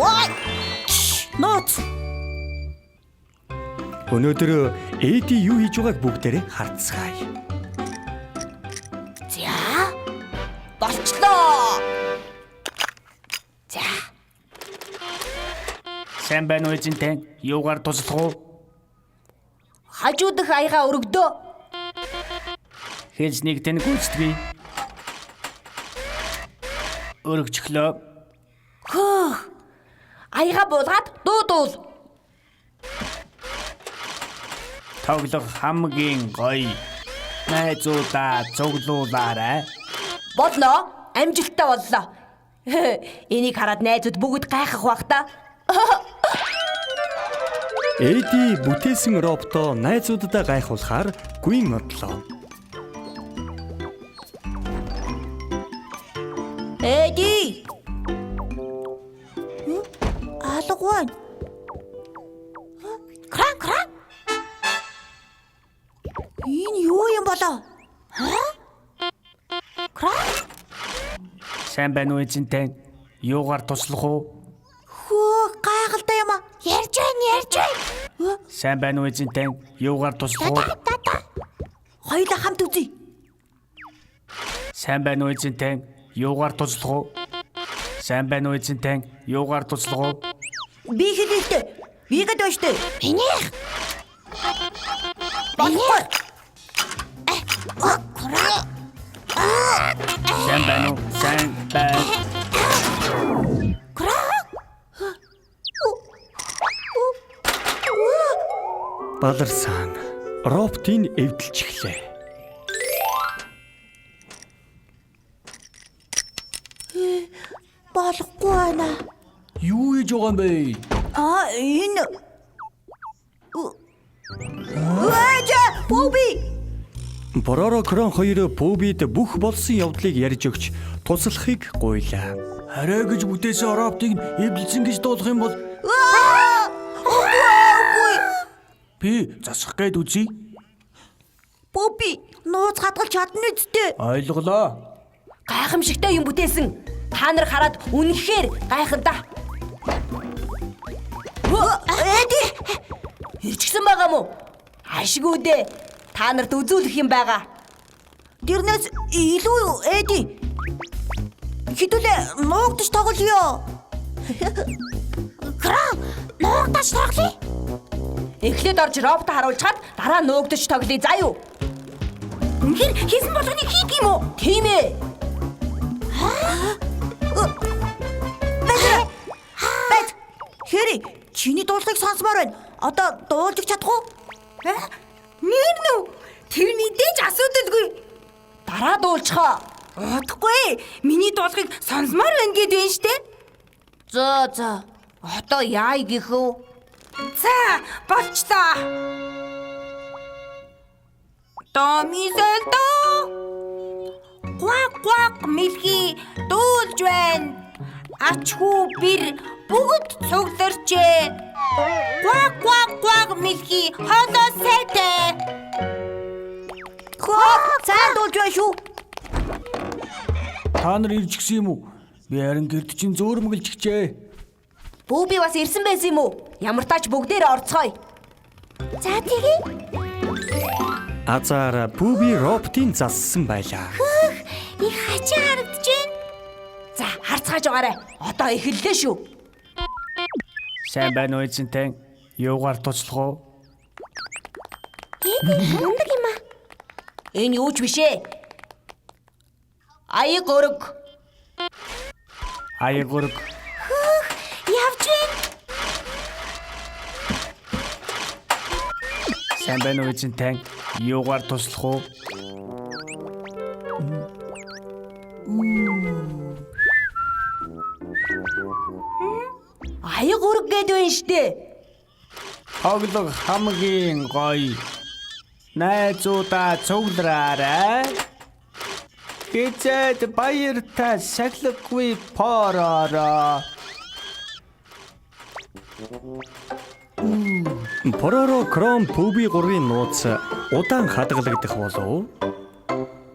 Вай. Нууц. Өнөөдөр Эди юу хийж байгааг бүгдээрээ харцгаая. За. Болчлоо. За. Сайн байна уу эзэнтэй? Юугаар туслах уу? Хажуудах аяга өргөдөө. Хэлснийг тань гүйцэтгэе. Өргөчлөө. Хөө. Аяга буулгаад дуудуул. Тоглох хамгийн гоё. Найзуудаа цуглуулаарай. Болно. Амжилттай боллоо. Энийг хараад найзууд бүгд гайхах бах та. Эди бүтээсэн роботоо найзуудаа гайхуулахаар Гвин одлоо. Эди. Алгаван. Кран. Энэ юу юм болоо? Кран? Сайн байна уу эзэнтэй? Юугаар туслах уу? Хөө гайхалтай юм аа. Ярьж байна. Сайн байна уу эзэнтэй? Юугаар туслах уу? Хоёулаа хамт үзье. Сайн байна уу эзэнтэй? Юугаар туслах уу? Сайн байна уу эзэнтэй? Юугаар туслах уу? Би хэлээдээ. Би гэдэг өштэй. Минийх. Болохгүй. Сайн байна уу? Сайн байна. Баларсан роботын эвдэлж эхлэв. Болохгүй байна. Юу хийж байгаа юм бэ? Энэ. Өөжа, Боби. Бороро Крон хоёр Бобид бүх болсон явдлыг ярьж өгч туслахыг гуйлаа. Хараа гэж бүтээсэн роботыг эвдэлсэн гэж дуулах юм бол Үгүй. би засах гээд үзье. Боби, нууц хадгалж чадна үсттэй. Ойлголоо. Гайхамшигтай юм бүтээсэн. Та нар хараад үнэхээр гайхалтай. Эди. Ирчихсэн байгаа мó? Ашгүй дээ. Та нарт үзүүлэх юм байгаа. Тэрнээс илүү Эди. Хэдүүлээ нуугдаж тоглоё. Кран, нуугдаж тоглоё. Эхлээд орж робот харуулчаад дараа нуугдаж тоглоё заа юу. Үнэхээр хийсэн болгоныг хийх юм уу? Тийм ээ. Бэт. Хэри, чиний дуулахыг сонсомоор байна. Одоо дуулж чадах уу? Нэрнүү. Тэр мэдээж асуудалгүй. Дараа дуулчихаа. Удахгүй. Миний дуулахыг сонсомоор байна гэд байна штэ. За. Одоо яа гэх вэ? За, болчлоо. Томизэлдо. Гуак мэлхий дуулж байна. Ачхүү бэр бүгд цугларчээ. Гуак мэлхий хоолоо сайтай. Сайн дуулж байна шүү. Та нар ирж гисэн юм уу? Би харин гэрд чинь зөөрмөглж гिचээ. Боби бас ирсэн байсан юм уу? Ямар тач бүгдээр орцгоё. За тэгээ. Азар Боби роботын зассан байлаа. Их хачаа харагдаж байна. За, харцгааж байгаарай. Одоо эхэллээ шүү. Сайн байна уу эзэнтэй? Юугаар туслах уу? Хандаг юм аа. Энэ юу ч биш ээ. Аяг өрг. Аягург. Явж байна. Сайн байна уу эзэнтэй? Юугаар туслах уу? Аяг өрг гэдэг байна штэ. Тоглох хамгийн гоё. Найзуудаа цуглараарай. Гэцэд баяртай сахилгагүй поророо. Бороро Крон Боби 3-ын нууц удаан хадгалагдах болов.